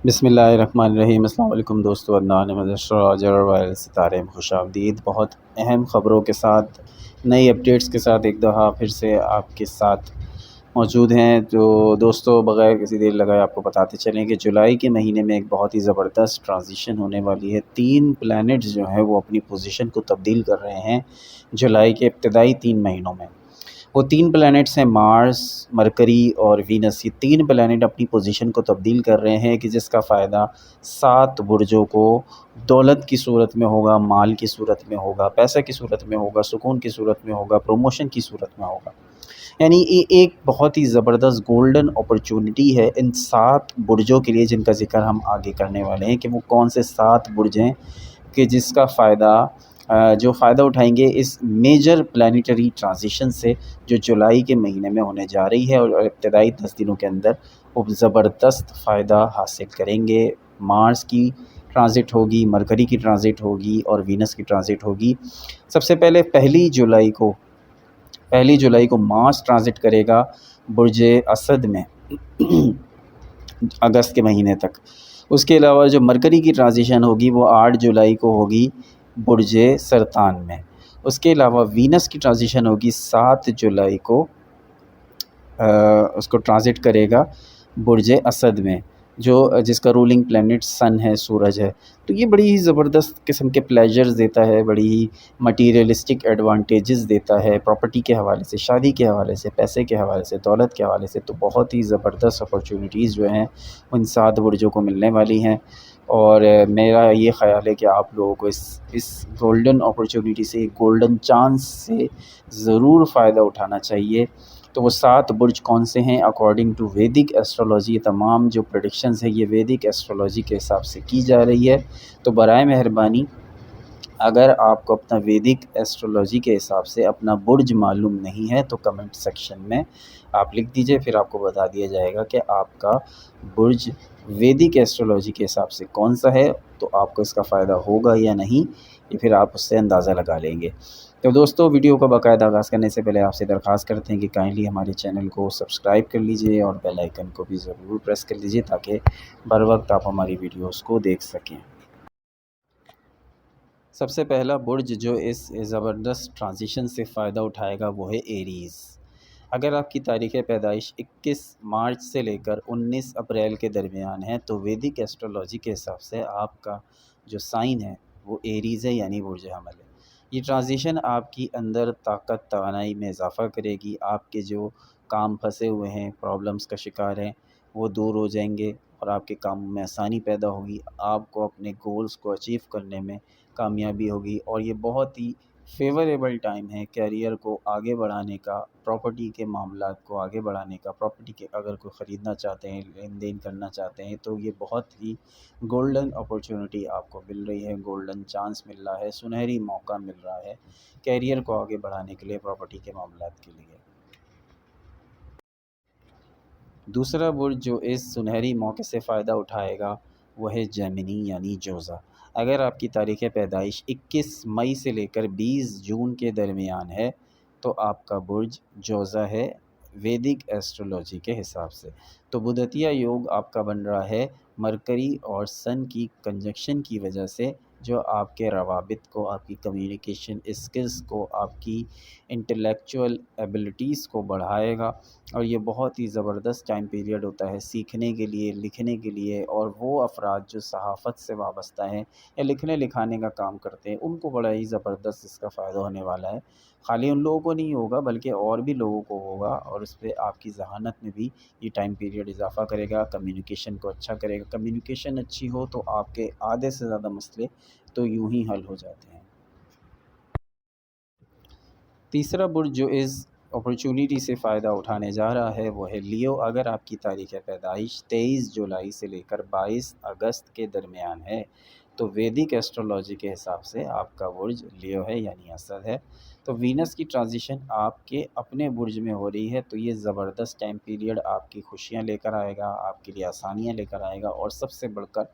بسم اللہ الرحمن الرحیم۔ السلام علیکم دوستو، عدنان احمد اشرا ستارے میں خوش آمدید۔ بہت اہم خبروں کے ساتھ، نئی اپڈیٹس کے ساتھ ایک دفعہ پھر سے آپ کے ساتھ موجود ہیں۔ تو دوستو، بغیر کسی دیر لگائے آپ کو بتاتے چلیں کہ جولائی کے مہینے میں ایک بہت ہی زبردست ٹرانزیشن ہونے والی ہے۔ 3 پلینٹس جو ہیں وہ اپنی پوزیشن کو تبدیل کر رہے ہیں جولائی کے ابتدائی 3 مہینوں میں۔ وہ 3 پلینٹس ہیں مارس، مرکری اور وینس۔ یہ 3 پلینٹ اپنی پوزیشن کو تبدیل کر رہے ہیں کہ جس کا فائدہ 7 برجوں کو دولت کی صورت میں ہوگا، مال کی صورت میں ہوگا، پیسے کی صورت میں ہوگا، سکون کی صورت میں ہوگا، پروموشن کی صورت میں ہوگا۔ یعنی یہ ایک بہت ہی زبردست گولڈن اپرچونٹی ہے ان 7 برجوں کے لیے، جن کا ذکر ہم آگے کرنے والے ہیں کہ وہ کون سے 7 برج ہیں کہ جس کا جو فائدہ اٹھائیں گے اس میجر پلانیٹری ٹرانزیشن سے جو جولائی کے مہینے میں ہونے جا رہی ہے، اور ابتدائی 10 دنوں کے اندر وہ زبردست فائدہ حاصل کریں گے۔ مارس کی ٹرانزٹ ہوگی، مرکری کی ٹرانزٹ ہوگی اور وینس کی ٹرانزٹ ہوگی۔ سب سے پہلے پہلی جولائی کو مارس ٹرانزٹ کرے گا برج اسد میں اگست کے مہینے تک۔ اس کے علاوہ جو مرکری کی ٹرانزیشن ہوگی وہ 8 جولائی کو ہوگی برج سرطان میں۔ اس کے علاوہ وینس کی ٹرانزیشن ہوگی 7 جولائی کو، اس کو ٹرانزٹ کرے گا برج اسد میں، جس کا رولنگ پلینٹ سن ہے، سورج ہے۔ تو یہ بڑی ہی زبردست قسم کے پلیجرز دیتا ہے، بڑی ہی مٹیریلسٹک ایڈوانٹیجز دیتا ہے، پراپرٹی کے حوالے سے، شادی کے حوالے سے، پیسے کے حوالے سے، دولت کے حوالے سے۔ تو بہت ہی زبردست اپرچونیٹیز جو ہیں ان 7 برجوں کو ملنے والی ہیں، اور میرا یہ خیال ہے کہ آپ لوگوں کو اس گولڈن اپرچونیٹی سے، گولڈن چانس سے ضرور فائدہ اٹھانا چاہیے۔ تو وہ 7 برج کون سے ہیں اکارڈنگ ٹو ویدک ایسٹرولوجی؟ یہ تمام جو پریڈکشنز ہیں یہ ویدک ایسٹرولوجی کے حساب سے کی جا رہی ہے۔ تو برائے مہربانی اگر آپ کو اپنا ویدک ایسٹرولوجی کے حساب سے اپنا برج معلوم نہیں ہے تو کمنٹ سیکشن میں آپ لکھ دیجئے، پھر آپ کو بتا دیا جائے گا کہ آپ کا برج ویدک ایسٹرولوجی کے حساب سے کون سا ہے، تو آپ کو اس کا فائدہ ہوگا یا نہیں، یہ پھر آپ اس سے اندازہ لگا لیں گے۔ تو دوستو، ویڈیو کا باقاعدہ آغاز کرنے سے پہلے آپ سے درخواست کرتے ہیں کہ کائنڈلی ہمارے چینل کو سبسکرائب کر لیجئے اور بیل آئیکن کو بھی ضرور پریس کر لیجئے تاکہ بر وقت آپ ہماری ویڈیوز کو دیکھ سکیں۔ سب سے پہلا برج جو اس زبردست ٹرانزیشن سے فائدہ اٹھائے گا وہ ہے ایریز۔ اگر آپ کی تاریخ پیدائش 21 مارچ سے لے کر 19 اپریل کے درمیان ہے تو ویدک ایسٹرولوجی کے حساب سے آپ کا جو سائن ہے وہ ایریز ہے، یعنی برج حمل ہے۔ یہ ٹرانزیشن آپ کی اندر طاقت توانائی میں اضافہ کرے گی، آپ کے جو کام پھنسے ہوئے ہیں، پرابلمز کا شکار ہیں، وہ دور ہو جائیں گے اور آپ کے کاموں میں آسانی پیدا ہوگی، آپ کو اپنے گولز کو اچیو کرنے میں کامیابی ہوگی۔ اور یہ بہت ہی فیوریبل ٹائم ہے کیریئر کو آگے بڑھانے کا، پراپرٹی کے معاملات کو آگے بڑھانے کا۔ پراپرٹی کے اگر کوئی خریدنا چاہتے ہیں، لین دین کرنا چاہتے ہیں تو یہ بہت ہی گولڈن اپرچونٹی آپ کو مل رہی ہے، گولڈن چانس مل رہا ہے، سنہری موقع مل رہا ہے کیریئر کو آگے بڑھانے کے لیے، پراپرٹی کے معاملات کے لیے۔ دوسرا برج جو اس سنہری موقع سے فائدہ اٹھائے گا وہ ہے جیمنی، یعنی جوزا۔ اگر آپ کی تاریخ پیدائش 21 مئی سے لے کر 20 جون کے درمیان ہے تو آپ کا برج جوزا ہے ویدک ایسٹرولوجی کے حساب سے۔ تو بدھتیہ یوگ آپ کا بن رہا ہے مرکری اور سن کی کنجکشن کی وجہ سے، جو آپ کے روابط کو، آپ کی کمیونیکیشن اسکلز کو، آپ کی انٹلیکچول ایبلٹیز کو بڑھائے گا۔ اور یہ بہت ہی زبردست ٹائم پیریڈ ہوتا ہے سیکھنے کے لیے، لکھنے کے لیے، اور وہ افراد جو صحافت سے وابستہ ہیں یا لکھنے لکھانے کا کام کرتے ہیں ان کو بڑا ہی زبردست اس کا فائدہ ہونے والا ہے۔ خالی ان لوگوں کو نہیں ہوگا بلکہ اور بھی لوگوں کو ہوگا، اور اس پہ آپ کی ذہانت میں بھی یہ ٹائم پیریڈ اضافہ کرے گا، کمیونیکیشن کو اچھا کرے گا۔ کمیونیکیشن اچھی ہو تو آپ کے آدھے سے زیادہ مسئلے تو یوں ہی حل ہو جاتے ہیں۔ تیسرا برج جو اس اپرچونٹی سے فائدہ اٹھانے جا رہا ہے وہ ہے لیو۔ اگر آپ کی تاریخ پیدائش 23 جولائی سے لے کر 22 اگست کے درمیان ہے تو ویدک ایسٹرولوجی کے حساب سے آپ کا برج لیو ہے، یعنی اسد ہے۔ تو وینس کی ٹرانزیشن آپ کے اپنے برج میں ہو رہی ہے، تو یہ زبردست ٹائم پیریڈ آپ کی خوشیاں لے کر آئے گا، آپ کے لیے آسانیاں لے کر آئے گا، اور سب سے بڑھ کر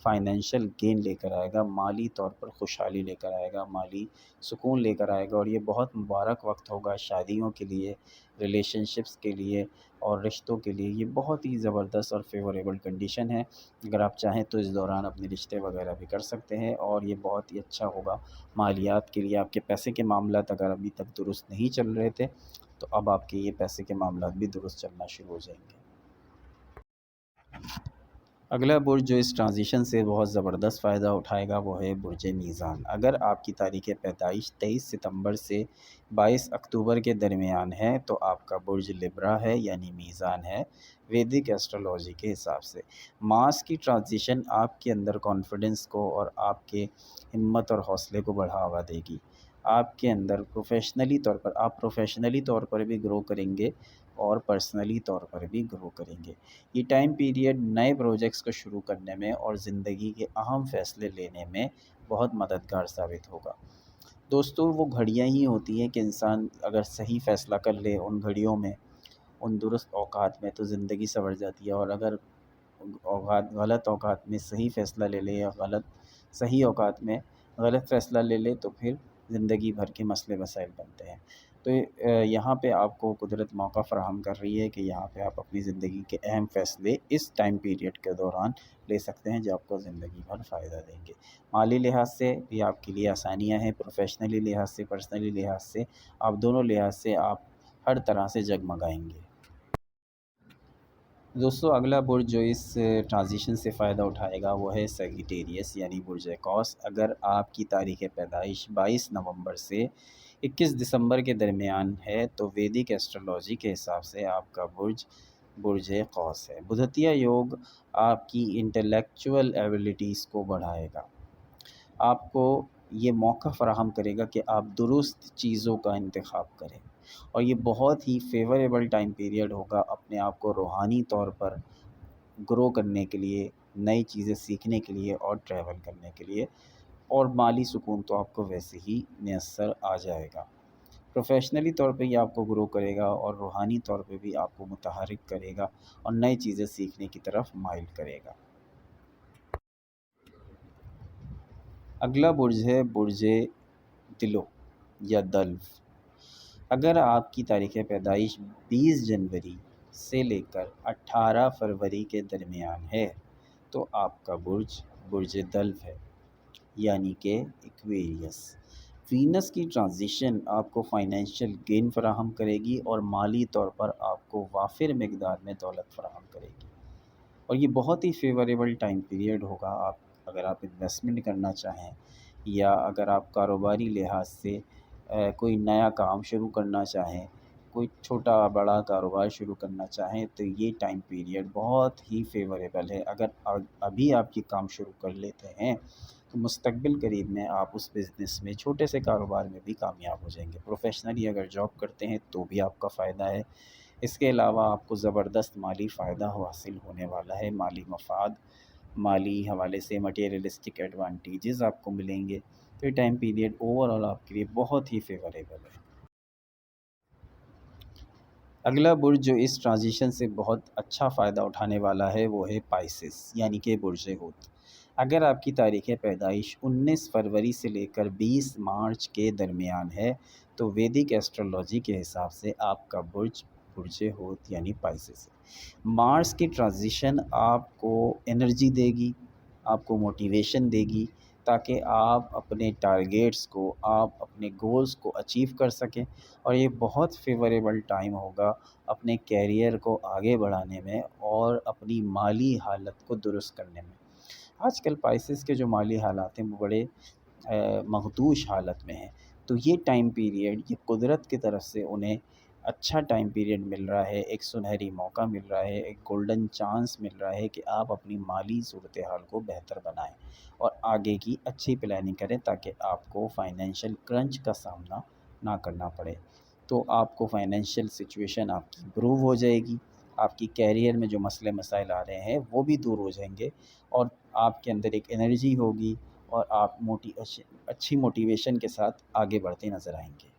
فائنینشیل گین لے کر آئے گا، مالی طور پر خوشحالی لے کر آئے گا، مالی سکون لے کر آئے گا۔ اور یہ بہت مبارک وقت ہوگا شادیوں کے لیے، ریلیشن شپس کے لیے اور رشتوں کے لیے۔ یہ بہت ہی زبردست اور فیوریبل کنڈیشن ہے۔ اگر آپ چاہیں تو اس دوران اپنے رشتے وغیرہ بھی کر سکتے ہیں، اور یہ بہت ہی اچھا ہوگا مالیات کے لیے۔ آپ کے پیسے کے معاملات اگر ابھی تک درست نہیں چل رہے تھے تو اب آپ کے یہ پیسے کے معاملات بھی درست چلنا شروع ہو جائیں گے۔ اگلا برج جو اس ٹرانزیشن سے بہت زبردست فائدہ اٹھائے گا وہ ہے برج میزان۔ اگر آپ کی تاریخ پیدائش 23 ستمبر سے 22 اکتوبر کے درمیان ہے تو آپ کا برج لبرا ہے، یعنی میزان ہے ویدک ایسٹرولوجی کے حساب سے۔ ماس کی ٹرانزیشن آپ کے اندر کانفیڈنس کو اور آپ کے ہمت اور حوصلے کو بڑھاوا دے گی۔ آپ کے اندر پروفیشنلی طور پر بھی گرو کریں گے اور پرسنلی طور پر بھی گرو کریں گے۔ یہ ٹائم پیریڈ نئے پروجیکٹس کو شروع کرنے میں اور زندگی کے اہم فیصلے لینے میں بہت مددگار ثابت ہوگا۔ دوستو، وہ گھڑیاں ہی ہوتی ہیں کہ انسان اگر صحیح فیصلہ کر لے ان گھڑیوں میں، ان درست اوقات میں، تو زندگی سنور جاتی ہے، اور اگر غلط اوقات میں صحیح فیصلہ لے لے یا صحیح اوقات میں غلط فیصلہ لے لے تو پھر زندگی بھر کے مسئلے مسائل بنتے ہیں۔ تو یہاں پہ آپ کو قدرت موقع فراہم کر رہی ہے کہ یہاں پہ آپ اپنی زندگی کے اہم فیصلے اس ٹائم پیریڈ کے دوران لے سکتے ہیں، جو آپ کو زندگی بھر فائدہ دیں گے۔ مالی لحاظ سے بھی آپ کے لیے آسانیاں ہیں، پروفیشنلی لحاظ سے، پرسنلی لحاظ سے، آپ دونوں لحاظ سے آپ ہر طرح سے جگمگائیں گے۔ دوستو، اگلا برج جو اس ٹرانزیشن سے فائدہ اٹھائے گا وہ ہے سیگیٹیریس، یعنی برج قوس۔ اگر آپ کی تاریخ پیدائش 22 نومبر سے 21 دسمبر کے درمیان ہے تو ویدک ایسٹرولوجی کے حساب سے آپ کا برج قوس ہے۔ بدھتیہ یوگ آپ کی انٹلیکچول ایبیلٹیز کو بڑھائے گا، آپ کو یہ موقع فراہم کرے گا کہ آپ درست چیزوں کا انتخاب کریں، اور یہ بہت ہی فیوریبل ٹائم پیریڈ ہوگا اپنے آپ کو روحانی طور پر گرو کرنے کے لیے، نئی چیزیں سیکھنے کے لیے اور ٹریول کرنے کے لیے، اور مالی سکون تو آپ کو ویسے ہی میسر آ جائے گا۔ پروفیشنلی طور پہ یہ آپ کو گرو کرے گا اور روحانی طور پہ بھی آپ کو متحرک کرے گا اور نئی چیزیں سیکھنے کی طرف مائل کرے گا۔ اگلا برج ہے برج دلو یا دلو۔ اگر آپ کی تاریخ پیدائش 20 جنوری سے لے کر 18 فروری کے درمیان ہے تو آپ کا برج دلو ہے، یعنی کہ ایکویریس۔ وینس کی ٹرانزیشن آپ کو فائنینشیل گین فراہم کرے گی اور مالی طور پر آپ کو وافر مقدار میں دولت فراہم کرے گی، اور یہ بہت ہی فیوریبل ٹائم پیریڈ ہوگا اگر آپ انویسٹمنٹ کرنا چاہیں، یا اگر آپ کاروباری لحاظ سے کوئی نیا کام شروع کرنا چاہیں، کوئی چھوٹا بڑا کاروبار شروع کرنا چاہیں، تو یہ ٹائم پیریڈ بہت ہی فیوریبل ہے۔ اگر ابھی آپ یہ کام شروع کر لیتے ہیں تو مستقبل قریب میں آپ اس بزنس میں، چھوٹے سے کاروبار میں بھی کامیاب ہو جائیں گے۔ پروفیشنلی اگر جاب کرتے ہیں تو بھی آپ کا فائدہ ہے۔ اس کے علاوہ آپ کو زبردست مالی فائدہ حاصل ہونے والا ہے، مالی مفاد، مالی حوالے سے مٹیریلسٹک ایڈوانٹیجز آپ کو ملیں گے۔ تو یہ ٹائم پیریڈ اوور آل آپ کے لیے بہت ہی فیوریبل ہے۔ اگلا برج جو اس ٹرانزیشن سے بہت اچھا فائدہ اٹھانے والا ہے وہ ہے پائسس، یعنی کہ برج ہوت۔ اگر آپ کی تاریخ پیدائش 19 فروری سے لے کر 20 مارچ کے درمیان ہے تو ویدک ایسٹرولوجی کے حساب سے آپ کا برج ہوت یعنی پائسس ہے۔ مارس کی ٹرانزیشن آپ کو انرجی دے گی، آپ کو موٹیویشن دے گی، تاکہ آپ اپنے ٹارگیٹس کو، آپ اپنے گولز کو اچیو کر سکیں، اور یہ بہت فیوریبل ٹائم ہوگا اپنے کیریئر کو آگے بڑھانے میں اور اپنی مالی حالت کو درست کرنے میں۔ آج کل پائسس کے جو مالی حالات ہیں وہ بڑے مخدوش حالت میں ہیں، تو یہ ٹائم پیریڈ، یہ قدرت کی طرف سے انہیں اچھا ٹائم پیریڈ مل رہا ہے، ایک سنہری موقع مل رہا ہے، ایک گولڈن چانس مل رہا ہے کہ آپ اپنی مالی صورتحال کو بہتر بنائیں اور آگے کی اچھی پلاننگ کریں، تاکہ آپ کو فائنینشیل کرنچ کا سامنا نہ کرنا پڑے۔ تو آپ کو فائنینشیل سچویشن آپ کی امپروو ہو جائے گی، آپ کی کیریئر میں جو مسئلے مسائل آ رہے ہیں وہ بھی دور ہو جائیں گے، اور آپ کے اندر ایک انرجی ہوگی اور آپ اچھی موٹیویشن کے ساتھ آگے بڑھتے نظر آئیں گے۔